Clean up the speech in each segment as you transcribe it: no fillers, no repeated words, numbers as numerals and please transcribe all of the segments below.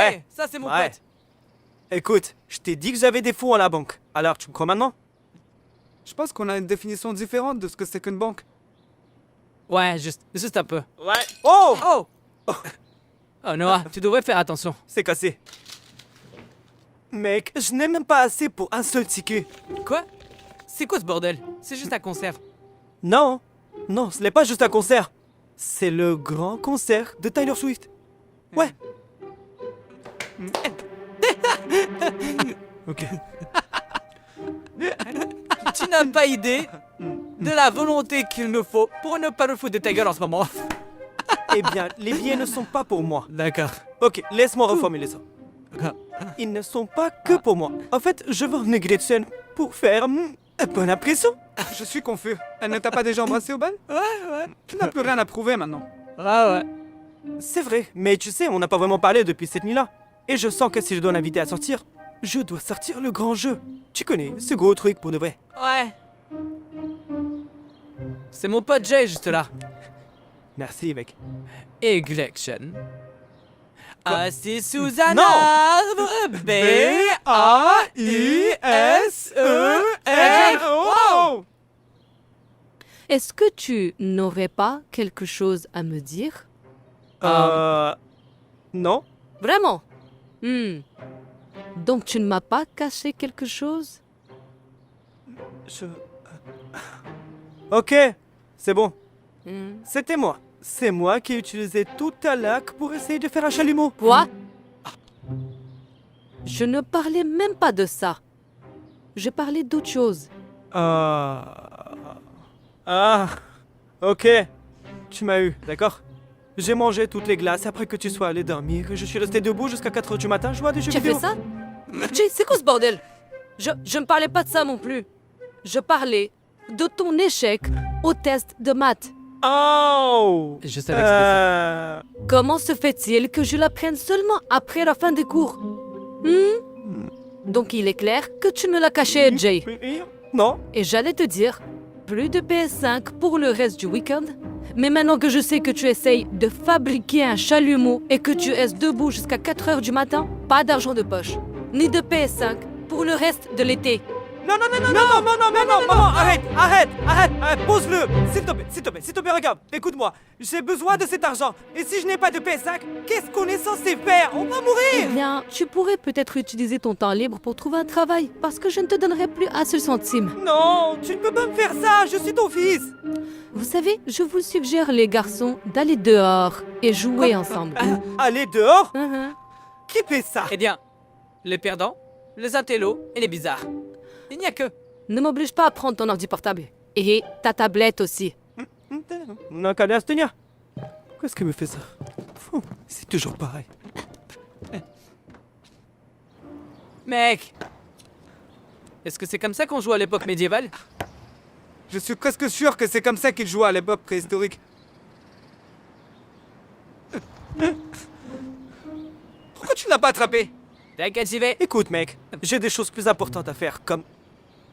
Ouais, ça c'est mon pote. Écoute, je t'ai dit que j'avais des fonds à la banque. Alors, tu me crois maintenant? Je pense qu'on a une définition différente de ce que c'est qu'une banque. Ouais, juste un peu. Ouais. Oh! Oh! Oh Noah, tu devrais faire attention. C'est cassé. Mec, je n'ai même pas assez pour un seul ticket. Quoi? C'est quoi ce bordel? C'est juste un concert. Non, non, ce n'est pas juste un concert. C'est le grand concert de Taylor Swift. Ouais. Ok. Tu n'as pas idée de la volonté qu'il nous faut pour ne pas nous foutre de ta gueule en ce moment. Eh bien, les billets ne sont pas pour moi. D'accord. Ok, laisse-moi reformuler ça. Ils ne sont pas que pour moi. En fait, je veux emmener scène pour faire une bonne impression. Je suis confus. Elle ne t'a pas déjà embrassé au bal? Ouais. Tu n'as plus rien à prouver maintenant. Ouais. C'est vrai, mais tu sais, on n'a pas vraiment parlé depuis cette nuit-là. Et je sens que si je dois l'inviter à sortir, je dois sortir le grand jeu. Tu connais, ce gros truc pour de vrai. Ouais. C'est mon pote Jay juste là. Merci, mec. Eglection. Assis sous un Non. arbre, B-A-I-S-E-R. Oh! Est-ce que tu n'aurais pas quelque chose à me dire? Non. Vraiment? Donc tu ne m'as pas caché quelque chose? Ok, c'est bon. Hmm. C'était moi. C'est moi qui ai utilisé tout ta lac pour essayer de faire un chalumeau. Quoi? Je ne parlais même pas de ça. Je parlais d'autre chose. Ok. Tu m'as eu, d'accord? J'ai mangé toutes les glaces après que tu sois allé dormir et je suis resté debout jusqu'à 4 h du matin jouant à des jeux Tu as vidéo. fait ça? Jay, c'est quoi ce bordel? Je ne parlais pas de ça non plus. Je parlais de ton échec au test de maths. Oh! Je savais que c'était ça. Comment se fait-il que je l'apprenne seulement après la fin des cours? Donc il est clair que tu me l'as caché, Jay. Non. Et j'allais te dire, plus de PS5 pour le reste du week-end. Mais maintenant que je sais que tu essayes de fabriquer un chalumeau et que tu restes debout jusqu'à 4 h du matin, pas d'argent de poche, ni de PS5 pour le reste de l'été. Non, maman, arrête, pose-le. S'il te plaît, regarde, écoute-moi. J'ai besoin de cet argent. Et si je n'ai pas de PS5, qu'est-ce qu'on est censé faire? On va Eh mourir. bien, tu pourrais peut-être utiliser ton temps libre pour trouver un travail, parce que je ne te donnerai plus un seul centime. Non, tu ne peux pas me faire ça, je suis ton fils. Vous savez, je vous suggère, les garçons, d'aller dehors et jouer ensemble. Allez dehors? Mhm. Qui fait ça? Eh bien, les perdants, les intellos et les bizarres. Il n'y a que. Ne m'oblige pas à prendre ton ordi portable. Et ta tablette aussi. Non, qu'à tenir. Pourquoi est-ce qu'il me fait ça? C'est toujours pareil. Mec! Est-ce que c'est comme ça qu'on joue à l'époque médiévale? Je suis presque sûr que c'est comme ça qu'ils jouaient à l'époque préhistorique. Pourquoi tu ne l'as pas attrapé? T'inquiète, j'y vais. Écoute, mec, j'ai des choses plus importantes à faire, comme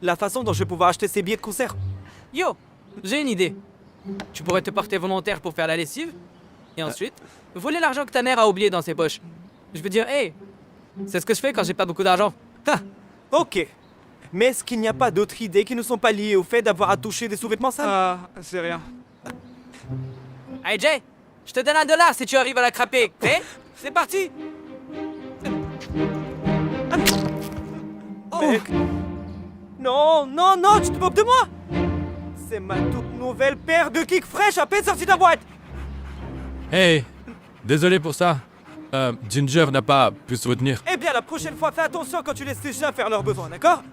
la façon dont je vais pouvoir acheter ces billets de concert. Yo, j'ai une idée. Tu pourrais te porter volontaire pour faire la lessive, et ensuite, voler l'argent que ta mère a oublié dans ses poches. Je veux dire, hey, c'est ce que je fais quand j'ai pas beaucoup d'argent. Ok. Mais est-ce qu'il n'y a pas d'autres idées qui ne sont pas liées au fait d'avoir à toucher des sous-vêtements sales? Ah, c'est rien. Hey Jay, je te donne $1 si tu arrives à l'attraper. Prêt? C'est parti. Mec. Non, tu te moques de moi? C'est ma toute nouvelle paire de kicks fraîches à peine sortie de la boîte. Hey, désolé pour ça. Ginger n'a pas pu se retenir. Eh bien, la prochaine fois, fais attention quand tu laisses les chiens faire leurs besoins, d'accord?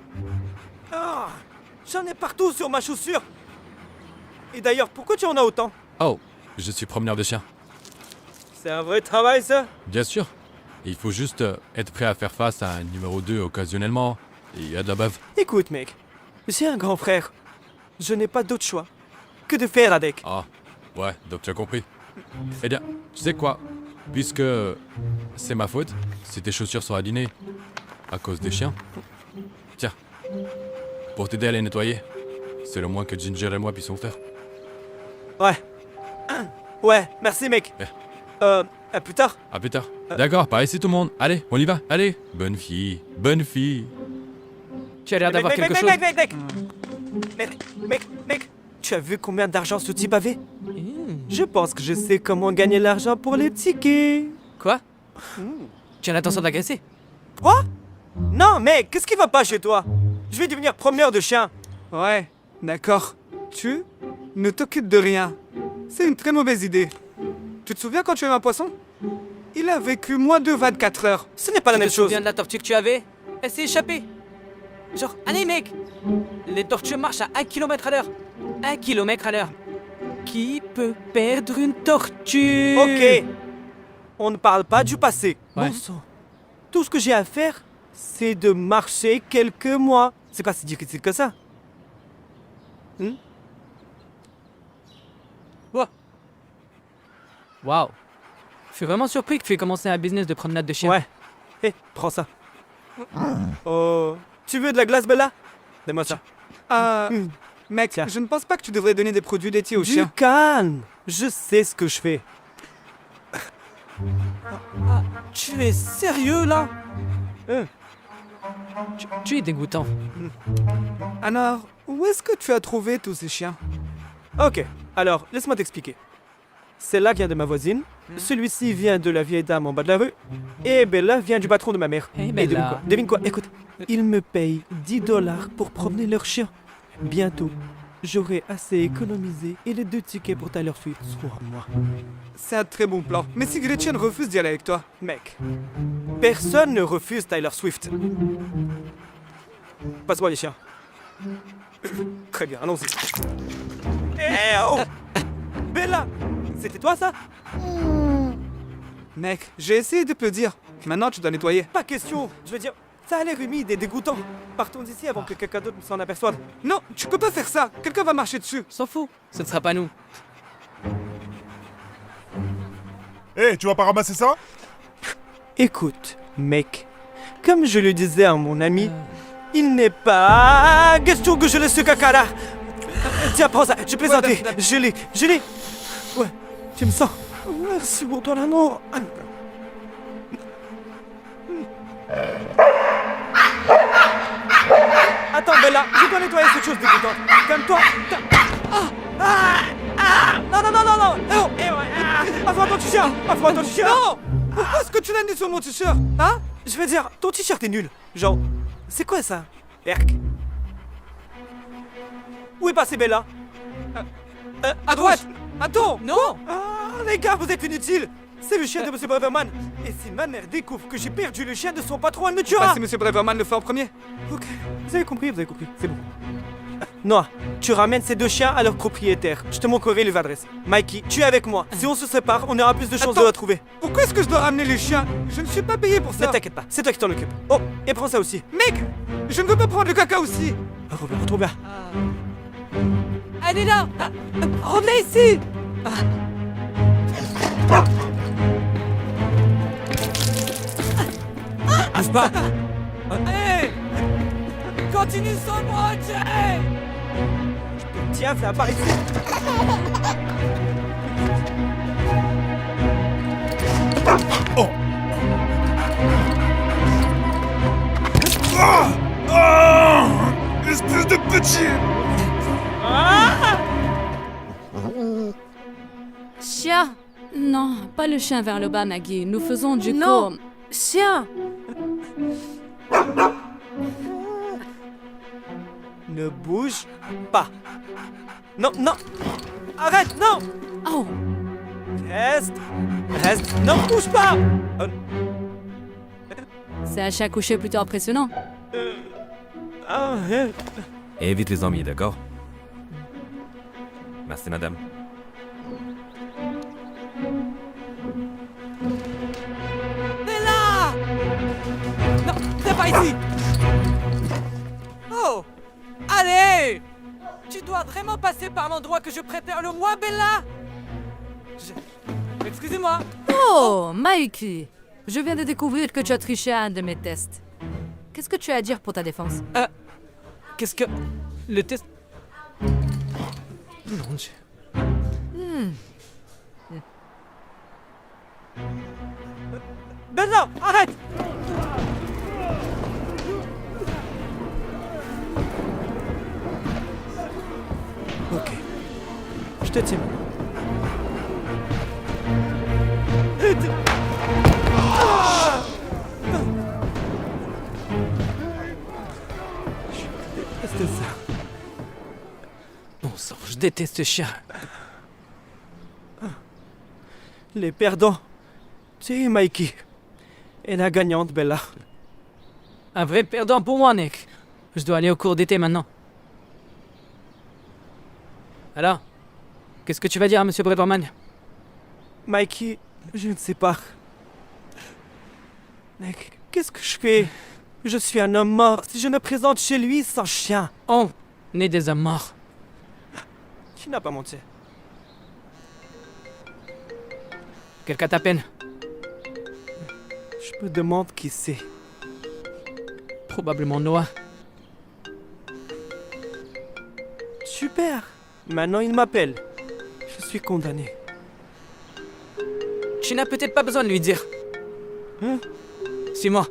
J'en ai partout sur ma chaussure. Et d'ailleurs, pourquoi tu en as autant? Oh, je suis promeneur de chiens. C'est un vrai travail, ça? Bien sûr. Il faut juste être prêt à faire face à un numéro 2 occasionnellement. Et il y a de la bave. Écoute, mec, j'ai un grand frère. Je n'ai pas d'autre choix que de faire avec. Ah, ouais, donc tu as compris. Eh bien, tu sais quoi? Puisque c'est ma faute si tes chaussures sont abîmées à cause des chiens. Tiens, pour t'aider à les nettoyer, c'est le moins que Ginger et moi puissions faire. Ouais. Ouais, merci, mec. À plus tard. À plus tard. D'accord, par ici tout le monde. Allez, on y va. Allez. Bonne fille. Bonne fille. Tu as l'air d'avoir quelque chose. Mec, tu as vu combien d'argent ce type avait? Je pense que je sais comment gagner l'argent pour les tickets. Quoi? Tu as l'intention d'agresser? Quoi? Non, mec, qu'est-ce qui va pas chez toi? Je vais devenir promeneur de chiens. Ouais, d'accord. Tu ne t'occupes de rien. C'est une très mauvaise idée. Tu te souviens quand tu as eu un poisson? Il a vécu moins de 24 heures. Ce n'est pas la Tu même te chose. souviens de la tortue que tu avais? Elle s'est échappée. Genre, allez mec! Les tortues marchent à 1 km à l'heure. 1 km à l'heure. Qui peut perdre une tortue? Ok. On ne parle pas du passé. Ouais. Bon sang. Tout ce que j'ai à faire, c'est de marcher quelques mois. C'est pas si difficile que ça. Waouh. Je suis vraiment surpris que tu aies commencé un business de promenade de chien. Ouais. Hé, prends ça. Oh. Tu veux de la glace, Bella? Donne-moi ça. Mec, Tiens. je ne pense pas que tu devrais donner des produits laitiers aux Du chiens. calme. Je sais ce que je fais. Tu es sérieux là? Tu es dégoûtant. Alors, où est-ce que tu as trouvé tous ces chiens? Ok, alors laisse-moi t'expliquer. Celle-là vient de ma voisine, celui-ci vient de la vieille dame en bas de la rue, et Bella vient du patron de ma mère. Hey, Et Bella. devine quoi? Écoute, ils me payent 10 $ pour promener leur chien. Bientôt, j'aurai assez économisé et les 2 tickets pour Taylor Swift seront à moi. C'est un très bon plan. Mais si Gretchen refuse d'y aller avec toi? Mec, personne ne refuse Taylor Swift. Passe-moi les chiens. Très bien, allons-y. Eh oh! Bella! C'était toi ça? Mec, j'ai essayé de te le dire. Maintenant, tu dois nettoyer. Pas question! Je veux dire, ça a l'air humide et dégoûtant. Partons d'ici avant que quelqu'un d'autre s'en aperçoive. Non, tu peux pas faire ça. Quelqu'un va marcher dessus. S'en fout. Ce ne sera pas nous. Hé, tu vas pas ramasser ça? Écoute, mec, comme je le disais à mon ami, il n'est pas question que je laisse ce caca là. Tiens, prends ça, je plaisantais. Je l'ai. Ouais, tu me sens. Merci pour ton amour. Attends, Bella, je dois nettoyer cette chose dégoûtante. Calme-toi. Non. Passe-moi ton t-shirt. Passe-moi ton t-shirt. Non! Pourquoi est-ce que tu l'as mis sur mon t-shirt? Hein? Je veux dire, ton t-shirt est nul. Genre, c'est quoi ça? Erk. Où est passé Bella? À droite! Attends! Non! Ah, les gars, vous êtes inutiles. C'est le chien de Monsieur Braverman. Et si ma mère découvre que j'ai perdu le chien de son patron, elle me tuera. Bah, si Monsieur Braverman le fait en premier. Ok, vous avez compris, c'est bon. Noah, tu ramènes ces 2 chiens à leur propriétaire. Je te montrerai les adresses. Mikey, tu es avec moi. Si on se sépare, on aura plus de chances de Attends. la trouver. Pourquoi est-ce que je dois ramener les chiens? Je ne suis pas payé pour Ne ça. t'inquiète pas, c'est toi qui t'en occupe. Oh, et prends ça aussi. Mec, je ne veux pas prendre le caca aussi. Retrouve bien. Elle est là! Revenez ici! Bouge pas. Hey! Continue sans moi, Jay! Tiens, viens par ici. Espèce de petit! Chien. Non, pas le chien vers le bas, Maggie. Nous faisons du Non. com. Chien. Ne bouge pas. Non. Arrête, non. Oh, Reste. Non, bouge pas. c'est un chien couché plutôt impressionnant. Évite les ennuis, d'accord? Merci, madame. Bella! Non, viens pas ici! Oh! Allez! Tu dois vraiment passer par l'endroit que je préfère le moins, Bella! Excusez-moi! Oh, Mikey. Je viens de découvrir que tu as triché à un de mes tests. Qu'est-ce que tu as à dire pour ta défense? Qu'est-ce que... Le test... Mon Dieu. Bella, arrête! Ok. Je te tiens. Je déteste ça. Bon sang, je déteste ce chien. Les perdants. C'est Mikey. Et la gagnante, Bella. Un vrai perdant pour moi, Nick. Je dois aller au cours d'été maintenant. Alors, qu'est-ce que tu vas dire à Monsieur Bredorman? Mikey, je ne sais pas. Mec, qu'est-ce que je fais? Je suis un homme mort si je me présente chez lui sans chien. On est des hommes morts. Tu n'as pas menti. Quelqu'un t'appelle? Je me demande qui c'est. Probablement Noah. Super. Maintenant il m'appelle. Je suis condamné. Tu n'as peut-être pas besoin de lui dire. Hein? Suis-moi.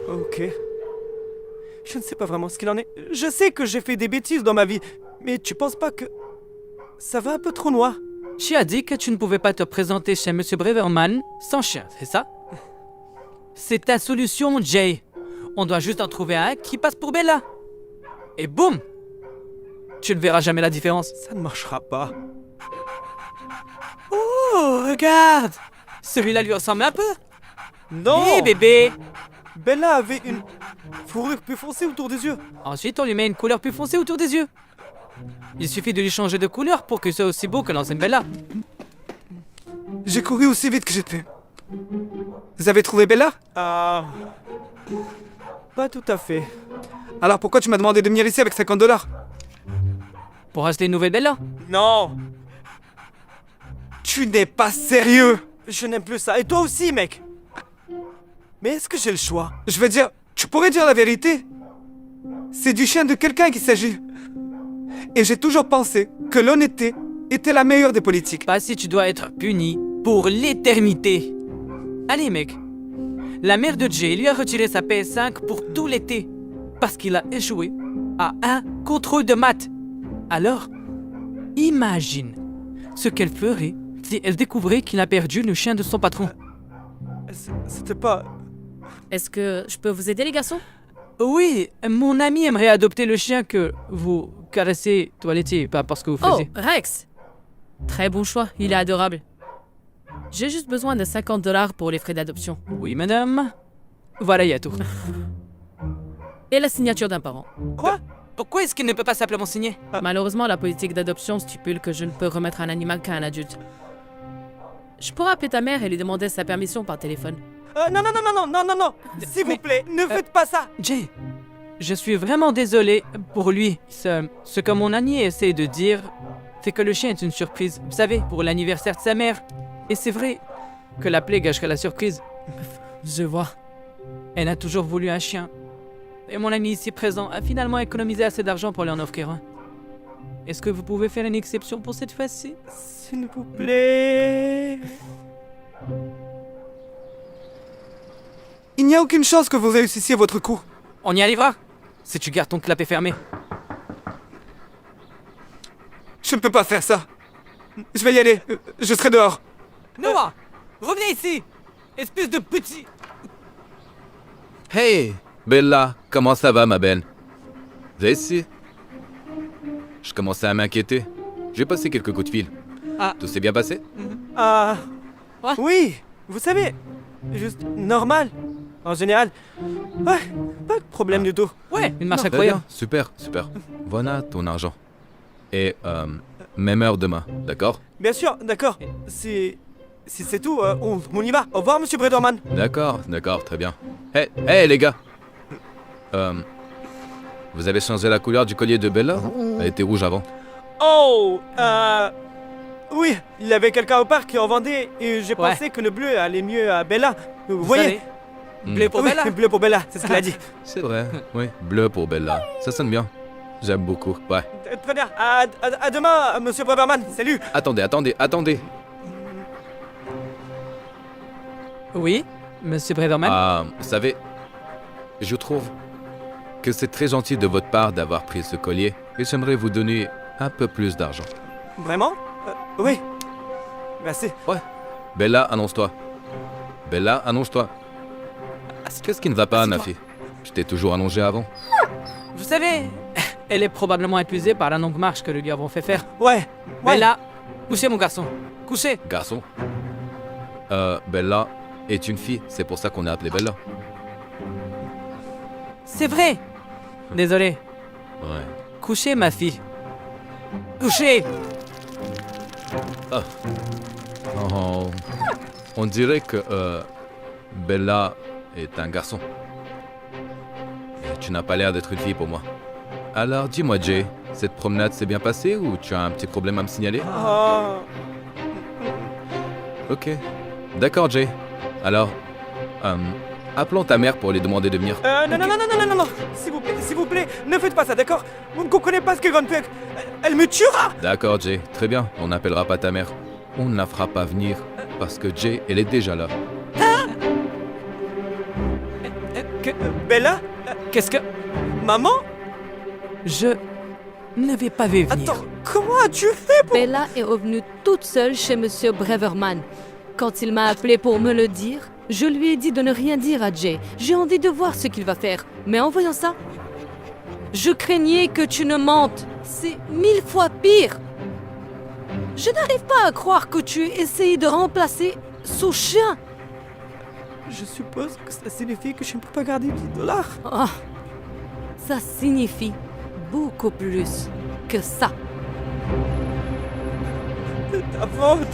Ok. Je ne sais pas vraiment ce qu'il en est. Je sais que j'ai fait des bêtises dans ma vie. Mais tu penses pas que... ça va un peu trop noir? Tu as dit que tu ne pouvais pas te présenter chez Monsieur Breverman sans chien, c'est ça? C'est ta solution, Jay. On doit juste en trouver un qui passe pour Bella. Et boum! Tu ne verras jamais la différence. Ça ne marchera pas. Oh, regarde! Celui-là lui ressemble un peu. Non! Hé, bébé! Bella avait une fourrure plus foncée autour des yeux. Ensuite, on lui met une couleur plus foncée autour des yeux. Il suffit de lui changer de couleur pour qu'il soit aussi beau que l'ancienne Bella. J'ai couru aussi vite que j'ai pu. Vous avez trouvé Bella? Ah... pas tout à fait. Alors pourquoi tu m'as demandé de venir ici avec $50? Pour acheter une nouvelle Bella? Non! Tu n'es pas sérieux! Je n'aime plus ça. Et toi aussi, mec! Mais est-ce que j'ai le choix? Je veux dire, tu pourrais dire la vérité. C'est du chien de quelqu'un qu'il s'agit. Et j'ai toujours pensé que l'honnêteté était la meilleure des politiques. Pas si tu dois être puni pour l'éternité. Allez, mec. La mère de Jay lui a retiré sa PS5 pour tout l'été. Parce qu'il a échoué à un contrôle de maths. Alors, imagine ce qu'elle ferait si elle découvrait qu'il a perdu le chien de son patron. C'était pas... Est-ce que je peux vous aider, les garçons? Oui, mon ami aimerait adopter le chien que vous caressez, toilettiez, pas parce que vous Oh, faisiez. Rex! Très bon choix, il est adorable. J'ai juste besoin de $50 pour les frais d'adoption. Oui, madame. Voilà, Yato. Et la signature d'un parent. Quoi? Pourquoi est-ce qu'il ne peut pas simplement signer? Malheureusement, la politique d'adoption stipule que je ne peux remettre un animal qu'à un adulte. Je pourrais appeler ta mère et lui demander sa permission par téléphone. Non, non, non, non, non, non, non, non! S'il vous plaît, ne faites pas ça! Jay, je suis vraiment désolé pour lui. Ce que mon ami essaie de dire, c'est que le chien est une surprise. Vous savez, pour l'anniversaire de sa mère. Et c'est vrai que la plaie gâcherait la surprise. Je vois. Elle a toujours voulu un chien. Et mon ami ici présent a finalement économisé assez d'argent pour lui en offrir un. Est-ce que vous pouvez faire une exception pour cette fois-ci? S'il vous plaît... Il n'y a aucune chance que vous réussissiez votre coup. On y arrivera, si tu gardes ton clapet fermé. Je ne peux pas faire ça. Je vais y aller. Je serai dehors. Noah, reviens ici, espèce de petit... Hey, Bella, comment ça va, ma belle? Vous êtes ici? Je commençais à m'inquiéter. J'ai passé quelques coups de fil. Ah. Tout s'est bien passé? Ah... Ouais. Oui, vous savez, juste normal. En général, ouais, pas de problème du tout. Ouais, une marche Très incroyable. bien, super, super. Voilà ton argent. Et, même heure demain, d'accord? Bien sûr, d'accord. Si c'est tout, on y va. Au revoir, monsieur Brederman. D'accord, d'accord, très bien. Hey, les gars! Vous avez changé la couleur du collier de Bella? Elle était rouge avant. Oh, oui, il y avait quelqu'un au parc qui en vendait et j'ai Ouais. pensé que le bleu allait mieux à Bella. Vous Vous voyez? savez, bleu pour Oui, Bella. bleu pour Bella, c'est ce qu'il a dit. C'est vrai, oui. Bleu pour Bella. Ça sonne bien. J'aime beaucoup, ouais. Très bien. À demain, monsieur Brederman. Salut. Attendez. Oui, monsieur Breverman? Ah, vous savez, je trouve que c'est très gentil de votre part d'avoir pris ce collier et j'aimerais vous donner un peu plus d'argent. Vraiment? Oui. Merci. Bella, annonce-toi. Bella, annonce-toi. Qu'est-ce qui ne va pas, Nafi? Je t'ai toujours allongé avant. Vous savez, elle est probablement épuisée par la longue marche que nous lui avons fait faire. Ouais. Mais là, couchez mon garçon, couchez. Garçon. Bella est une fille, c'est pour ça qu'on a appelé Bella. C'est vrai. Désolé. Ouais. Couchez ma fille. Couchez. Oh, on dirait que Bella est un garçon. Et tu n'as pas l'air d'être une fille pour moi. Alors dis-moi Jay, cette promenade s'est bien passée ou tu as un petit problème à me signaler? Oh. Ok. D'accord Jay. Alors, appelons ta mère pour lui demander de venir. Non. S'il vous plaît, ne faites pas ça, d'accord? Vous ne comprenez pas ce que Gunpei... Elle me tuera! D'accord Jay, très bien. On n'appellera pas ta mère. On ne la fera pas venir parce que Jay, elle est déjà là. Bella? Qu'est-ce que... Maman? Je ne vais pas venir. Attends, comment as-tu fait pour... Bella est revenue toute seule chez Monsieur Breverman. Quand il m'a appelé pour me le dire, je lui ai dit de ne rien dire à Jay. J'ai envie de voir ce qu'il va faire. Mais en voyant ça, je craignais que tu ne mentes. C'est 1000 fois pire. Je n'arrive pas à croire que tu aies essayé de remplacer ce chien. Je suppose que ça signifie que je ne peux pas garder $10. Oh, ça signifie beaucoup plus que ça. De ta faute.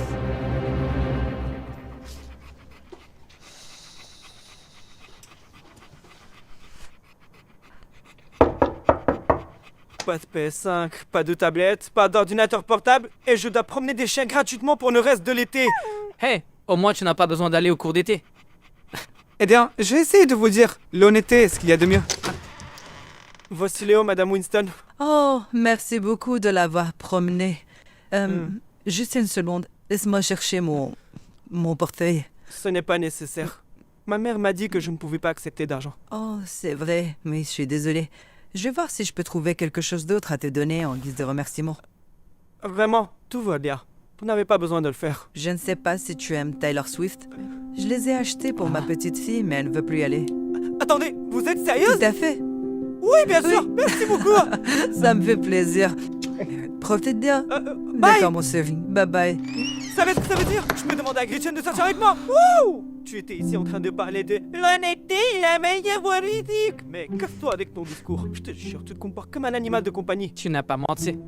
Pas de PS5, pas de tablette, pas d'ordinateur portable, et je dois promener des chiens gratuitement pour le reste de l'été. Hey, au moins tu n'as pas besoin d'aller au cours d'été. Eh bien, j'ai essayé de vous dire l'honnêteté est ce qu'il y a de mieux. Voici Léo, Madame Winston. Oh, merci beaucoup de l'avoir promené. Juste une seconde, laisse-moi chercher mon portefeuille. Ce n'est pas nécessaire. Ma mère m'a dit que je ne pouvais pas accepter d'argent. Oh, c'est vrai, mais je suis désolée. Je vais voir si je peux trouver quelque chose d'autre à te donner en guise de remerciement. Vraiment, tout va bien. Vous n'avez pas besoin de le faire. Je ne sais pas si tu aimes Taylor Swift. Je les ai achetés pour ma petite fille, mais elle ne veut plus y aller. Attendez, vous êtes sérieuse? Tout à fait. Oui, bien sûr. Merci beaucoup. Ça me fait plaisir. Profite bien. Bye. D'accord, mon chéri. Bye bye. Savez ce que ça veut dire? Je peux demander à Gretchen de sortir avec moi. Wouh! Tu étais ici en train de parler de l'honnêteté, la meilleure voie éthique. Mais casse-toi avec ton discours. Je te jure, tu te comportes comme un animal de compagnie. Tu n'as pas menti.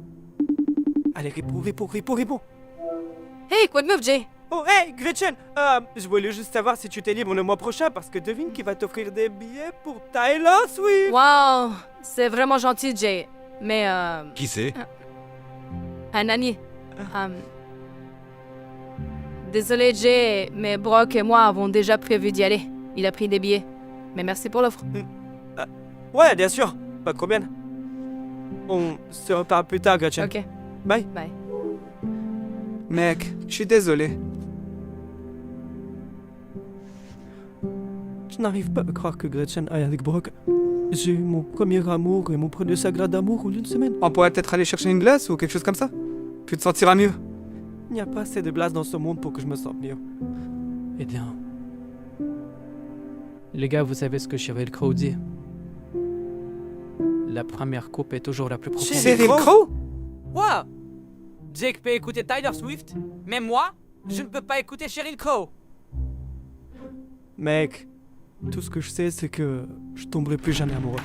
Allez, réponds. Hey, quoi de neuf, Jay? Oh, hey, Gretchen! Je voulais juste savoir si tu étais libre le mois prochain parce que devine qui va t'offrir des billets pour Taylor Swift. Wow, c'est vraiment gentil, Jay. Mais, Qui c'est? un ami. Désolé, Jay, mais Brock et moi avons déjà prévu d'y aller. Il a pris des billets. Mais merci pour l'offre. Ouais, bien sûr. Pas de problème. On se reparle plus tard, Gretchen. Ok, Bye. bye. Mec, je suis désolé. Je n'arrive pas à croire que Gretchen aille avec Brock. J'ai eu mon premier amour et mon premier sacre d'amour au lieu d'une semaine. On pourrait peut-être aller chercher une glace ou quelque chose comme ça. Tu te sentiras mieux. Il n'y a pas assez de glace dans ce monde pour que je me sente mieux. Eh bien... Les gars, vous savez ce que Sheryl Crow dit. La première coupe est toujours la plus profonde. Sheryl Crow? Wow! Jake peut écouter Taylor Swift, mais moi, je ne peux pas écouter Sheryl Crow. Mec, tout ce que je sais, c'est que je tomberai plus jamais amoureux.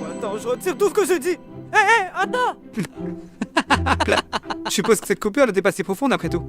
Attends, je retire tout ce que je dis. Hé, attends! Je suppose que cette coupure n'était pas si profonde après tout.